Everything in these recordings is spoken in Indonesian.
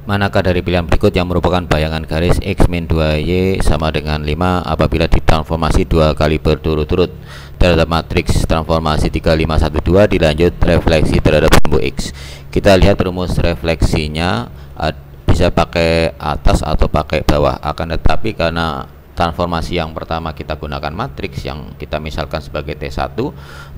Manakah dari pilihan berikut yang merupakan bayangan garis X min 2Y sama dengan 5 apabila ditransformasi 2 kali berturut-turut terhadap matriks transformasi 3512 dilanjut refleksi terhadap sumbu X. Kita lihat rumus refleksinya bisa pakai atas atau pakai bawah, akan tetapi karena transformasi yang pertama kita gunakan matriks yang kita misalkan sebagai T1,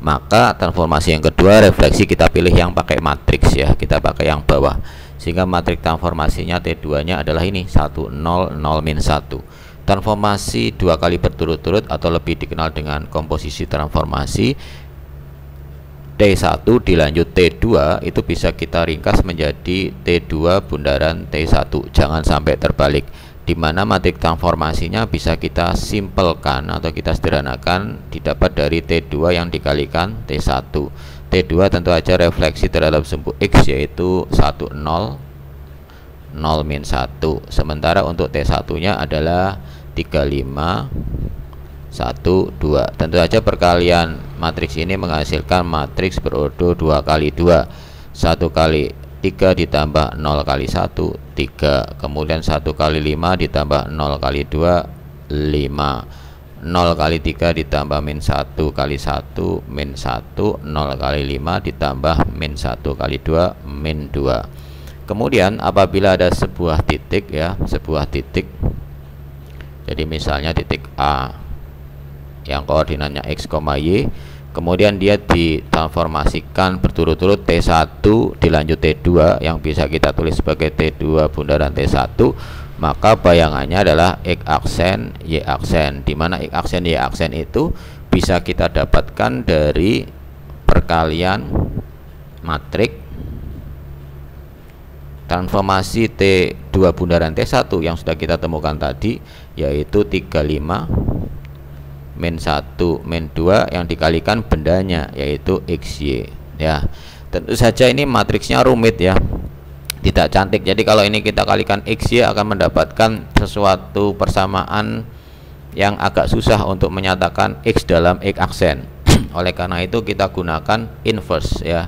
maka transformasi yang kedua refleksi kita pilih yang pakai matriks ya, kita pakai yang bawah, sehingga matriks transformasinya T2 nya adalah ini 1 0 0 min 1. Transformasi 2 kali berturut-turut atau lebih dikenal dengan komposisi transformasi T1 dilanjut T2 itu bisa kita ringkas menjadi T2 bundaran T1, jangan sampai terbalik, di mana matriks transformasinya bisa kita simpelkan atau kita sederhanakan didapat dari T2 yang dikalikan T1. T2 tentu aja refleksi terhadap sumbu X yaitu 1 0 0 min 1, sementara untuk T1 nya adalah 35 1 2. Tentu saja perkalian matriks ini menghasilkan matriks berordo 2 kali 2, 1 kali 3 ditambah 0 kali 1 3, kemudian 1 kali 5 ditambah 0 kali 2 5, 0 kali 3 ditambah min 1 kali 1 min 1, 0 kali 5 ditambah min 1 kali 2 min 2. Kemudian apabila ada sebuah titik ya, sebuah titik, jadi misalnya titik A yang koordinatnya X, Y, kemudian dia ditransformasikan berturut-turut T1 dilanjut T2 yang bisa kita tulis sebagai T2 bundaran T1, maka bayangannya adalah X aksen Y aksen, di mana X aksen Y aksen itu bisa kita dapatkan dari perkalian matriks transformasi T2 bundaran T1 yang sudah kita temukan tadi, yaitu 35 min 1 min 2 yang dikalikan bendanya yaitu XY ya. Tentu saja ini matriksnya rumit ya, tidak cantik. Jadi kalau ini kita kalikan XY akan mendapatkan sesuatu persamaan yang agak susah untuk menyatakan X dalam X aksen. Oleh karena itu kita gunakan inverse ya.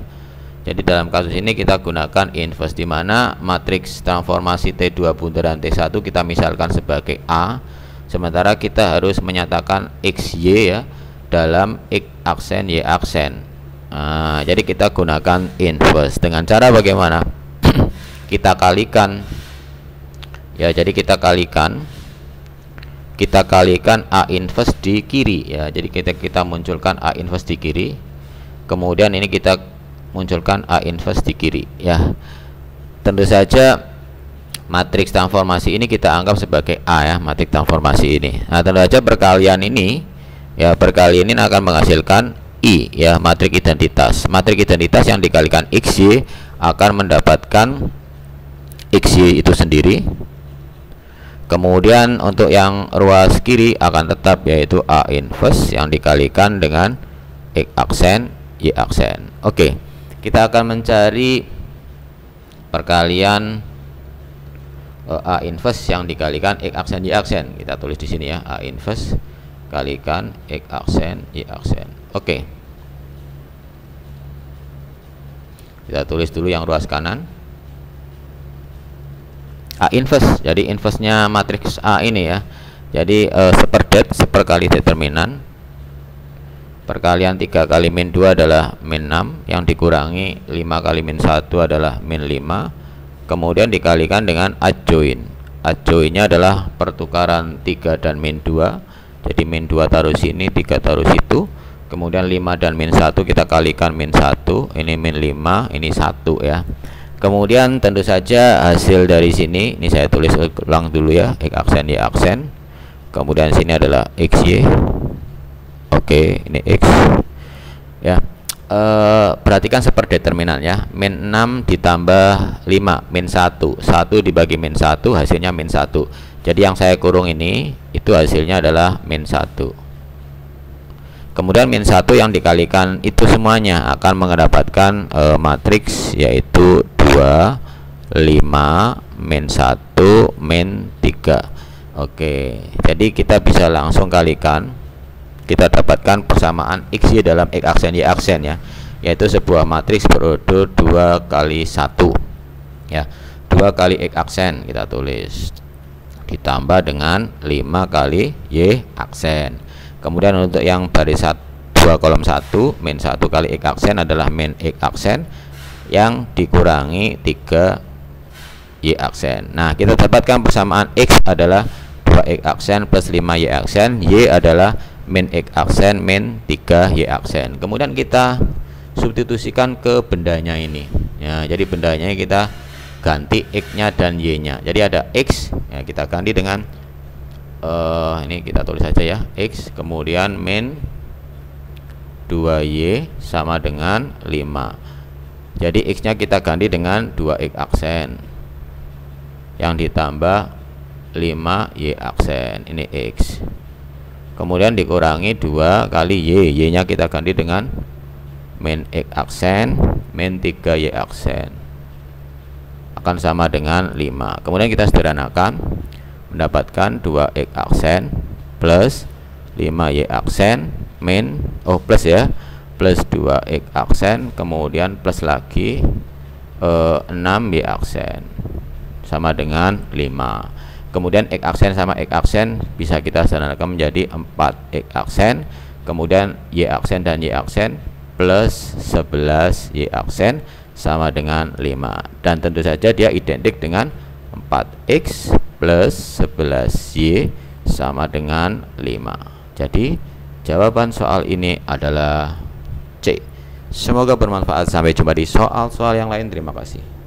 Jadi dalam kasus ini kita gunakan inverse, di mana matriks transformasi T2 bundaran T1 kita misalkan sebagai A, sementara kita harus menyatakan XY ya dalam X aksen Y aksen. Jadi kita gunakan inverse dengan cara bagaimana? Kita kalikan ya, jadi kita kalikan A inverse di kiri ya. Jadi kita munculkan A inverse di kiri, kemudian ini kita munculkan A inverse di kiri ya. Tentu saja matriks transformasi ini kita anggap sebagai A ya, matriks transformasi ini. Nah, tentu saja perkalian ini ya, perkalian ini akan menghasilkan I ya, matriks identitas. Matriks identitas yang dikalikan XY akan mendapatkan XY itu sendiri. Kemudian untuk yang ruas kiri akan tetap yaitu A inverse yang dikalikan dengan X aksen Y aksen. Oke, kita akan mencari perkalian A inverse yang dikalikan X aksen Y aksen. Kita tulis di sini ya, A inverse kalikan X aksen Y aksen. Oke, kita tulis dulu yang ruas kanan A inverse. Jadi inverse nya matriks A ini ya, jadi seperdet seperkali determinan. Perkalian 3 kali min 2 adalah min 6, yang dikurangi 5 kali min 1 adalah min 5, kemudian dikalikan dengan adjoin. Adjoinnya adalah pertukaran 3 dan min 2. Jadi min 2 taruh sini, 3 taruh situ, kemudian 5 dan min 1 kita kalikan min 1, ini min 5, ini 1 ya. Kemudian tentu saja hasil dari sini, ini saya tulis ulang dulu ya, X aksen Y aksen, kemudian sini adalah XY. Oke, ini X ya. Perhatikan seperdeterminan ya, min 6 ditambah 5 min 1, 1 dibagi min 1 hasilnya min 1. Jadi yang saya kurung ini itu hasilnya adalah min 1. Kemudian min 1 yang dikalikan itu semuanya akan mendapatkan matriks yaitu 2 5 min 1 min 3. Oke, jadi kita bisa langsung kalikan, kita dapatkan persamaan XY dalam X aksen Y aksen ya, yaitu sebuah matriks berordo 2 kali 1 ya. 2 2 kali X aksen kita tulis, ditambah dengan 5 kali Y aksen. Kemudian untuk yang baris 2 kolom 1, min 1 kali X aksen adalah min X aksen yang dikurangi 3 Y aksen. Nah, kita dapatkan persamaan X adalah 2X aksen plus 5Y aksen, Y adalah min X aksen min 3Y aksen. Kemudian kita substitusikan ke bendanya ini ya, jadi bendanya kita ganti X nya dan Y nya. Jadi ada X ya, kita ganti dengan ini kita tulis saja ya, X kemudian min 2Y sama dengan 5. Jadi X nya kita ganti dengan 2X aksen yang ditambah 5Y aksen, ini X, kemudian dikurangi 2 kali Y, Y nya kita ganti dengan min X aksen min 3Y aksen akan sama dengan 5. Kemudian kita sederhanakan, mendapatkan 2X aksen plus 5Y aksen min plus ya, plus 2X aksen kemudian plus lagi 6Y aksen sama dengan 5. Kemudian X aksen sama X aksen bisa kita sederhanakan menjadi 4X aksen, kemudian Y aksen dan Y aksen plus 11Y aksen sama dengan 5, dan tentu saja dia identik dengan 4X plus 11Y sama dengan 5. Jadi jawaban soal ini adalah C. Semoga bermanfaat. Sampai jumpa di soal-soal yang lain. Terima kasih.